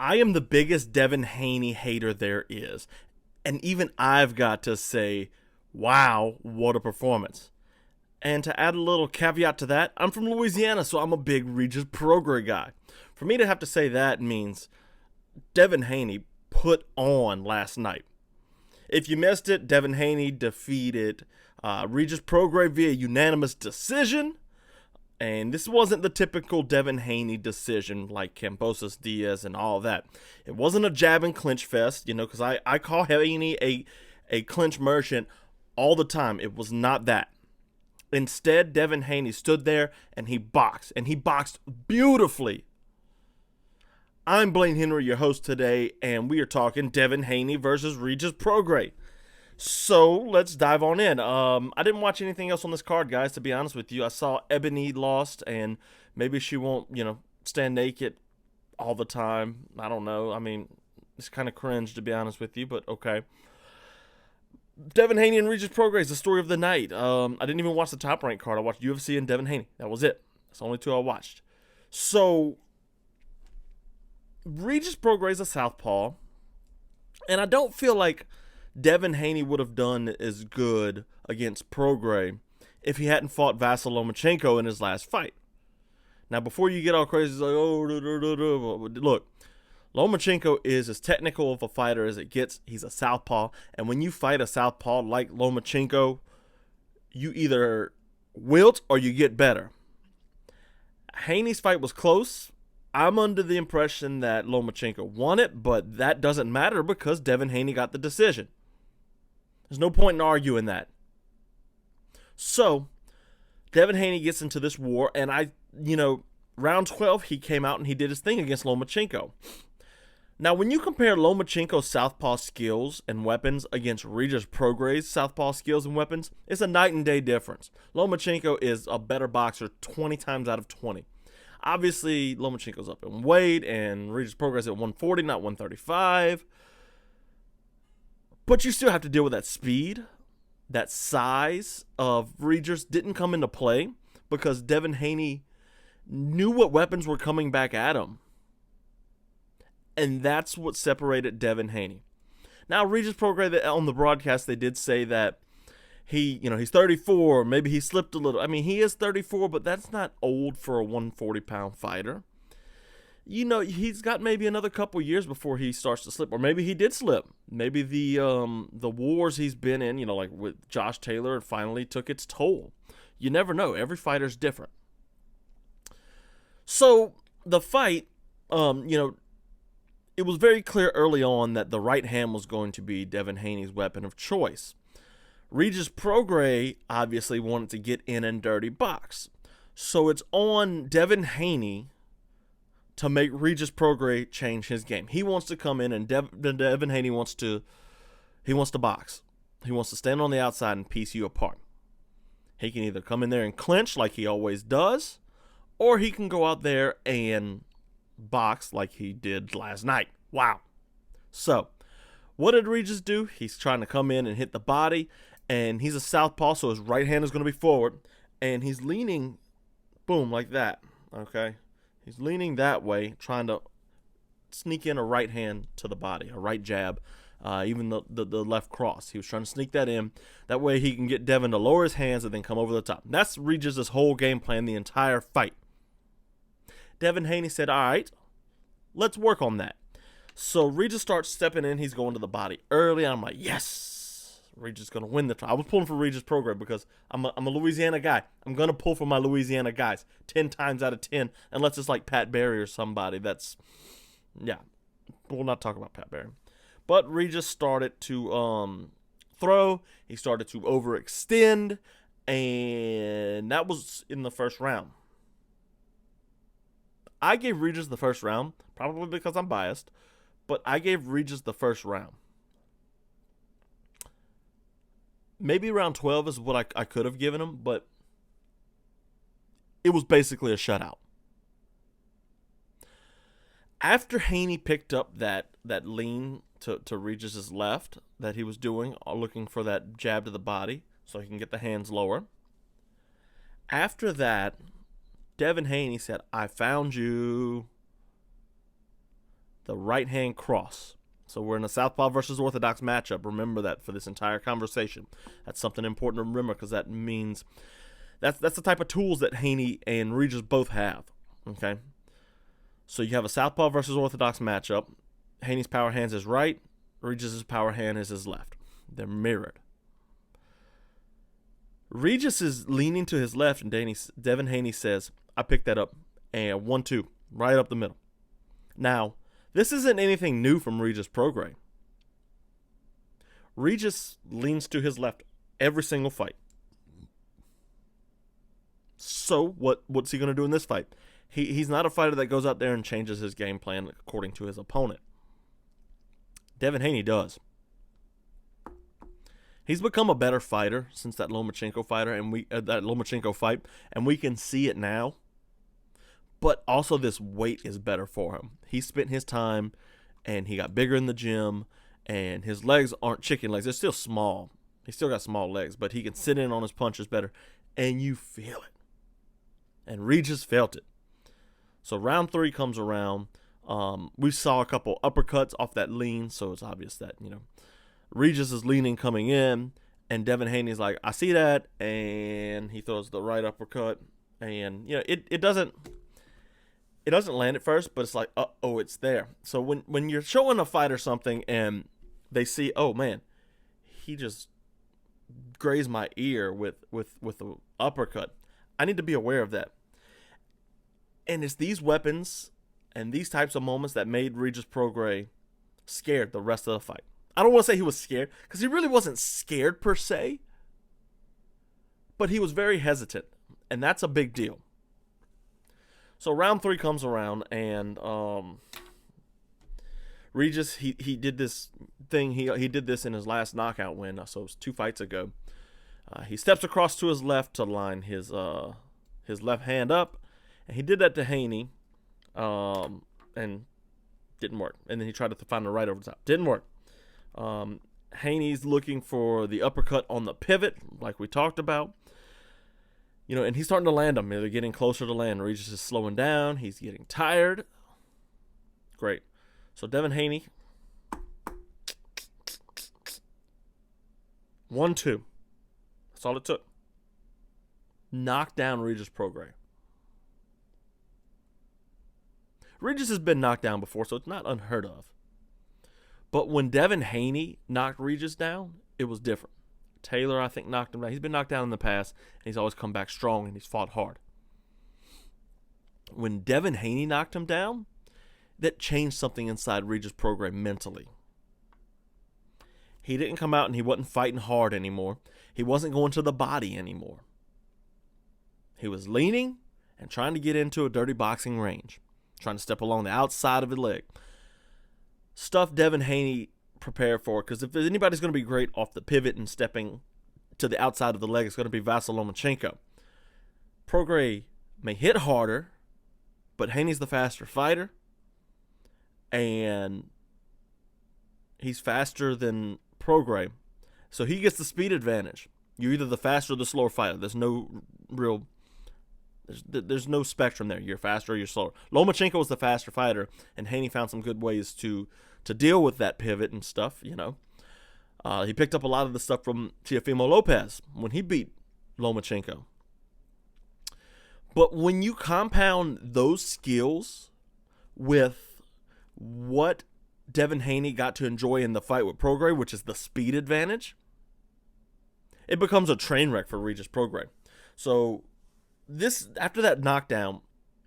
I am the biggest Devin Haney hater there is. And even I've got to say, wow, what a performance. And to add a little caveat to that, I'm from Louisiana, so I'm a big Regis Prograis guy. For me to have to say that means Devin Haney put on last night. If you missed it, Devin Haney defeated Regis Prograis via unanimous decision. And this wasn't the typical Devin Haney decision like Kambosos Diaz and all that. It wasn't a jab and clinch fest, because I call Haney a clinch merchant all the time. It was not that. Instead, Devin Haney stood there and he boxed beautifully. I'm Blaine Henry, your host today, and we are talking Devin Haney versus Regis Prograis. So let's dive on in. I didn't watch anything else on this card, guys, to be honest with you. I saw Ebony lost, and maybe she won't, stand naked all the time. I don't know. I mean, it's kind of cringe, to be honest with you, but okay. Devin Haney and Regis Prograis, the story of the night. I didn't even watch the top rank card. I watched UFC and Devin Haney. That was it. That's the only two I watched. So, Regis Prograis is a southpaw, and I don't feel like Devin Haney would have done as good against Prograis if he hadn't fought Vasyl Lomachenko in his last fight. Now, before you get all crazy, it's like, look, Lomachenko is as technical of a fighter as it gets. He's a southpaw, and when you fight a southpaw like Lomachenko, you either wilt or you get better. Haney's fight was close. I'm under the impression that Lomachenko won it, but that doesn't matter because Devin Haney got the decision. There's no point in arguing that. So, Devin Haney gets into this war, and round 12, he came out and he did his thing against Lomachenko. Now, when you compare Lomachenko's southpaw skills and weapons against Regis Prograis' southpaw skills and weapons, it's a night and day difference. Lomachenko is a better boxer 20 times out of 20. Obviously, Lomachenko's up in weight, and Regis Prograis at 140, not 135. But you still have to deal with that speed. That size of Regis didn't come into play because Devin Haney knew what weapons were coming back at him. And that's what separated Devin Haney. Now, Regis Prograis, on the broadcast, they did say that he's 34, maybe he slipped a little. I mean, he is 34, but that's not old for a 140-pound fighter. He's got maybe another couple years before he starts to slip, or maybe he did slip. Maybe the wars he's been in, like with Josh Taylor, finally took its toll. You never know. Every fighter's different. So the fight, it was very clear early on that the right hand was going to be Devin Haney's weapon of choice. Regis Prograis obviously wanted to get in and dirty box. So it's on Devin Haney to make Regis Prograis change his game. He wants to come in, and Devin Haney wants to box. He wants to stand on the outside and piece you apart. He can either come in there and clinch like he always does, or he can go out there and box like he did last night. Wow. So, what did Regis do? He's trying to come in and hit the body, and he's a southpaw, so his right hand is going to be forward, and he's leaning, boom, like that, okay? He's leaning that way, trying to sneak in a right hand to the body, a right jab, even the left cross. He was trying to sneak that in. That way he can get Devin to lower his hands and then come over the top. That's Regis' whole game plan the entire fight. Devin Haney said, all right, let's work on that. So Regis starts stepping in. He's going to the body early. I'm like, yes, Regis is going to win the trial. I was pulling for Regis Prograis because I'm a Louisiana guy. I'm going to pull for my Louisiana guys 10 times out of 10, unless it's like Pat Barry or somebody that's, yeah, we'll not talk about Pat Barry. But Regis started to throw. He started to overextend, and that was in the first round. I gave Regis the first round, probably because I'm biased, but I gave Regis the first round. Maybe round 12 is what I could have given him, but it was basically a shutout. After Haney picked up that lean to Regis' left that he was doing, looking for that jab to the body so he can get the hands lower, after that, Devin Haney said, I found you. the right hand cross. So we're in a southpaw versus orthodox matchup. Remember that for this entire conversation. That's something important to remember, because that means that's the type of tools that Haney and Regis both have. Okay, so you have a southpaw versus orthodox matchup. Haney's power hand is his right, Regis's power hand is his left. They're mirrored. Regis is leaning to his left, and Devin Haney says, "I picked that up," and 1-2 right up the middle. Now, this isn't anything new from Regis Prograis. Regis leans to his left every single fight. So what's he going to do in this fight? He's not a fighter that goes out there and changes his game plan according to his opponent. Devin Haney does. He's become a better fighter since that Lomachenko fight, and we can see it now. But also this weight is better for him. He spent his time, and he got bigger in the gym, and his legs aren't chicken legs. They're still small. He's still got small legs, but he can sit in on his punches better, and you feel it. And Regis felt it. So round 3 comes around. We saw a couple uppercuts off that lean, so it's obvious that, Regis is leaning coming in, and Devin Haney's like, I see that, and he throws the right uppercut, and it doesn't land at first, but it's like, it's there. So when you're showing a fighter something and they see, oh man, he just grazed my ear with the uppercut, I need to be aware of that. And it's these weapons and these types of moments that made Regis Prograis scared the rest of the fight. I don't want to say he was scared, because he really wasn't scared per se, but he was very hesitant, and that's a big deal. So round 3 comes around, and Regis, he did this thing. He did this in his last knockout win, so it was 2 fights ago. He steps across to his left to line his left hand up, and he did that to Haney, and didn't work. And then he tried to find the right over the top. Didn't work. Haney's looking for the uppercut on the pivot, like we talked about. And he's starting to land them. They're getting closer to land. Regis is slowing down. He's getting tired. Great. So Devin Haney, 1-2. That's all it took. Knocked down Regis Prograis. Regis has been knocked down before, so it's not unheard of. But when Devin Haney knocked Regis down, it was different. Taylor, I think, knocked him down. He's been knocked down in the past, and he's always come back strong, and he's fought hard. When Devin Haney knocked him down, that changed something inside Regis Prograis mentally. He didn't come out and he wasn't fighting hard anymore. He wasn't going to the body anymore. He was leaning and trying to get into a dirty boxing range, trying to step along the outside of his leg. Stuff Devin Haney prepared for, because if anybody's going to be great off the pivot and stepping to the outside of the leg, it's going to be Vasyl Lomachenko. Prograis may hit harder, but Haney's the faster fighter, and he's faster than Prograis, so he gets the speed advantage. You're either the faster or the slower fighter. There's no spectrum there. You're faster or you're slower. Lomachenko was the faster fighter, and Haney found some good ways to deal with that pivot and stuff, He picked up a lot of the stuff from Teofimo Lopez when he beat Lomachenko. But when you compound those skills with what Devin Haney got to enjoy in the fight with Prograis, which is the speed advantage, it becomes a train wreck for Regis Prograis. So after that knockdown,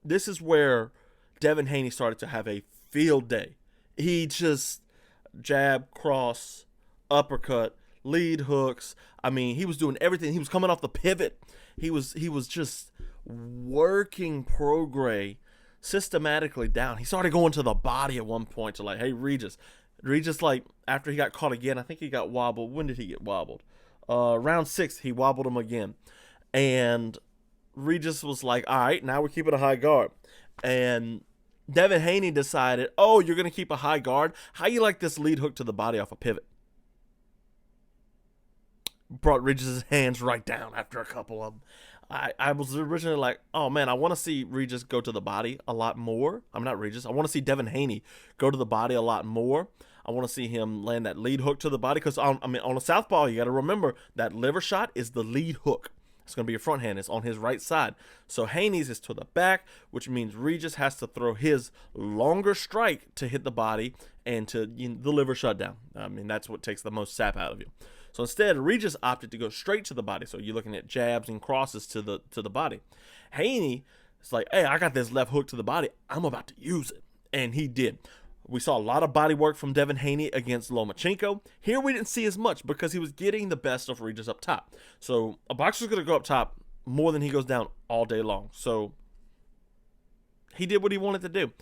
this is where Devin Haney started to have a field day. He just jab, cross, uppercut, lead hooks. I mean, he was doing everything. He was coming off the pivot. He was just working Prograis systematically down. He started going to the body at one point to hey, Regis. Regis, after he got caught again, I think he got wobbled. When did he get wobbled? Round 6, he wobbled him again. And Regis was like, all right, now we're keeping a high guard. And Devin Haney decided, you're going to keep a high guard? How you like this lead hook to the body off a pivot? Brought Regis' hands right down after a couple of them. I was originally like, oh man, I want to see Regis go to the body a lot more. I'm not Regis. I want to see Devin Haney go to the body a lot more. I want to see him land that lead hook to the body because, I mean, on a southpaw, you got to remember that liver shot is the lead hook. It's going to be your front hand. It's on his right side. So Haney's is to the back, which means Regis has to throw his longer strike to hit the body and to the liver shut down. I mean, that's what takes the most sap out of you. So instead, Regis opted to go straight to the body. So you're looking at jabs and crosses to the body. Haney is like, hey, I got this left hook to the body. I'm about to use it. And he did. We saw a lot of body work from Devin Haney against Lomachenko. Here we didn't see as much because he was getting the best of Regis up top. So a boxer's going to go up top more than he goes down all day long. So he did what he wanted to do.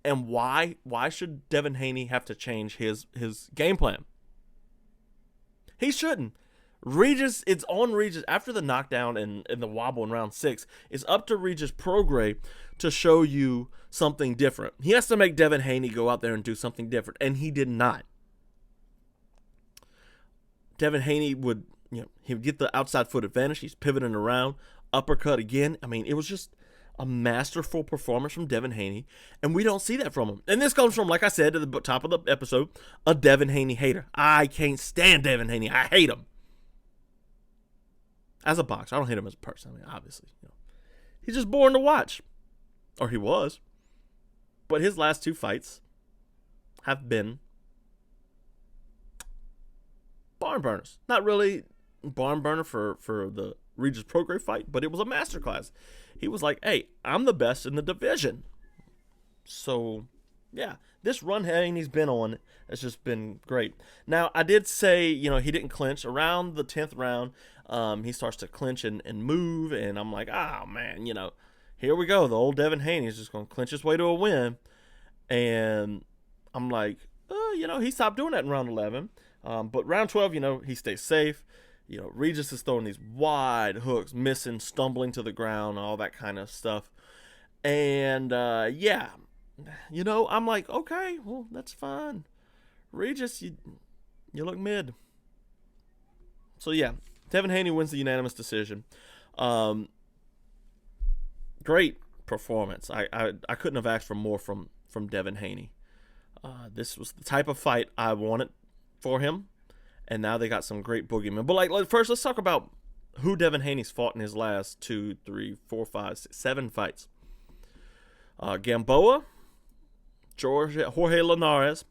And why? Why should Devin Haney have to change his game plan? He shouldn't. Regis, it's on Regis. After the knockdown and the wobble in round 6, it's up to Regis Prograis to show you something different. He has to make Devin Haney go out there and do something different, and he did not. Devin Haney would, he would get the outside foot advantage. He's pivoting around, uppercut again. I mean, it was just a masterful performance from Devin Haney, and we don't see that from him. And this comes from, like I said at the top of the episode, a Devin Haney hater. I can't stand Devin Haney. I hate him. As a boxer, I don't hate him as a person. I mean, obviously, he's just boring to watch, or he was. But his last 2 fights have been barn burners. Not really barn burner for the Regis Prograis fight, but it was a masterclass. He was like, hey, I'm the best in the division. So, yeah, this run Haney's been on has just been great. Now, I did say, he didn't clinch. Around the 10th round, he starts to clinch and move, and I'm like, oh, man, here we go. The old Devin Haney is just going to clinch his way to a win. And I'm like, he stopped doing that in round 11. But round 12, he stays safe. Regis is throwing these wide hooks, missing, stumbling to the ground, all that kind of stuff. And, I'm like, okay, well, that's fine. Regis, you look mid. So, yeah, Devin Haney wins the unanimous decision. Great performance. I couldn't have asked for more from Devin Haney. This was the type of fight I wanted for him. And now they got some great boogeymen. But first, let's talk about who Devin Haney's fought in his last 2, 3, 4, 5, 6, 7 fights. Gamboa, Jorge Linares,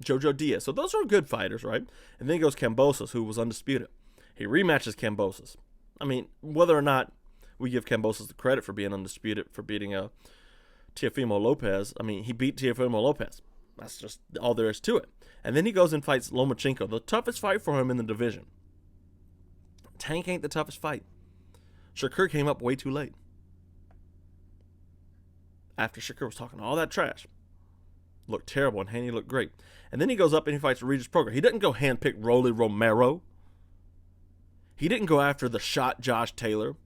Jojo Diaz. So those are good fighters, right? And then goes Kambosos, who was undisputed. He rematches Kambosos. I mean, whether or not we give Kambosos the credit for being undisputed, for beating Teofimo Lopez, I mean, he beat Teofimo Lopez. That's just all there is to it. And then he goes and fights Lomachenko, the toughest fight for him in the division. Tank ain't the toughest fight. Shakur came up way too late. After Shakur was talking all that trash. Looked terrible, and Haney looked great. And then he goes up and he fights Regis Prograis. He doesn't go handpick Rolly Romero. He didn't go after the shot Josh Taylor.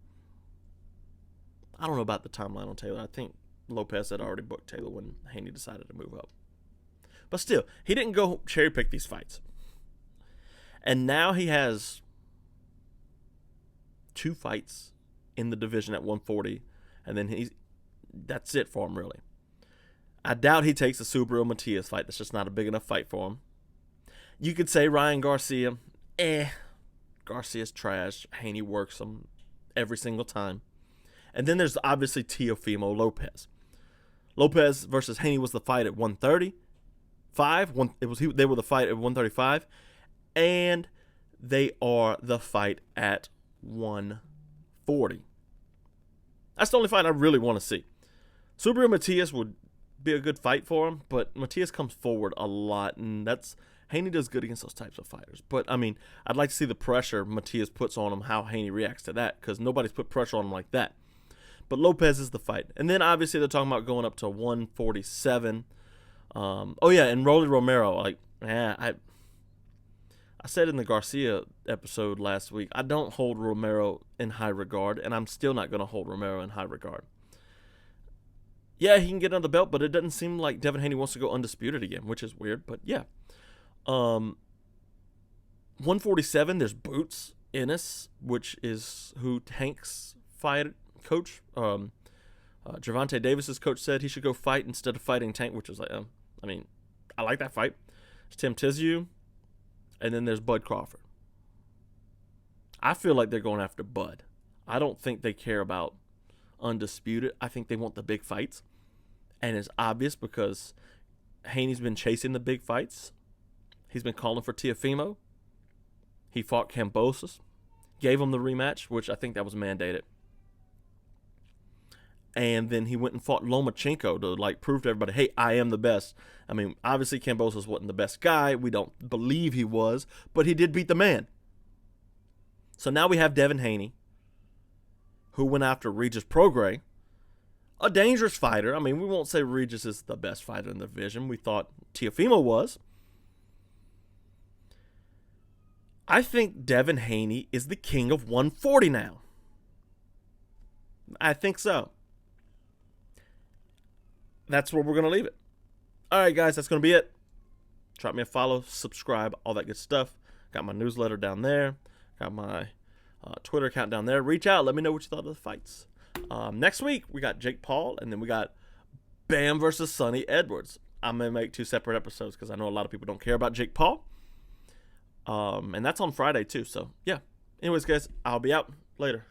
I don't know about the timeline on Taylor. I think Lopez had already booked Taylor when Haney decided to move up. But still, he didn't go cherry pick these fights. And now he has 2 fights in the division at 140. And then that's it for him, really. I doubt he takes a Subriel Matias fight. That's just not a big enough fight for him. You could say Ryan Garcia. Garcia's trash. Haney works him every single time. And then there's obviously Teofimo Lopez. Lopez versus Haney was the fight at 130. They were the fight at 135, and they are the fight at 140. That's the only fight I really want to see. Subriel Matias would be a good fight for him, but Matias comes forward a lot, and Haney does good against those types of fighters. But I mean, I'd like to see the pressure Matias puts on him, how Haney reacts to that, because nobody's put pressure on him like that. But Lopez is the fight, and then obviously they're talking about going up to 147. And Rolly Romero, I said in the Garcia episode last week, I don't hold Romero in high regard, and I'm still not going to hold Romero in high regard. Yeah, he can get under the belt, but it doesn't seem like Devin Haney wants to go undisputed again, which is weird, but yeah. 147, there's Boots Ennis, which is who Hank's fight coach. Gervonta Davis's coach said he should go fight instead of fighting Tank, which is like, I like that fight. It's Tim Tszyu, and then there's Bud Crawford. I feel like they're going after Bud. I don't think they care about undisputed. I think they want the big fights, and it's obvious because Haney's been chasing the big fights. He's been calling for Teofimo. He fought Kambosos, gave him the rematch, which I think that was mandated. And then he went and fought Lomachenko to prove to everybody, hey, I am the best. Obviously Kambosos wasn't the best guy. We don't believe he was, but he did beat the man. So now we have Devin Haney, who went after Regis Prograis, a dangerous fighter. We won't say Regis is the best fighter in the division. We thought Teofimo was. I think Devin Haney is the king of 140 now. I think so. That's where we're going to leave it. All right, guys, that's going to be it. Drop me a follow, subscribe, all that good stuff. Got my newsletter down there. Got my Twitter account down there. Reach out. Let me know what you thought of the fights. Next week, we got Jake Paul, and then we got Bam versus Sonny Edwards. I'm going to make 2 separate episodes because I know a lot of people don't care about Jake Paul. And that's on Friday, too. So, yeah. Anyways, guys, I'll be out. Later.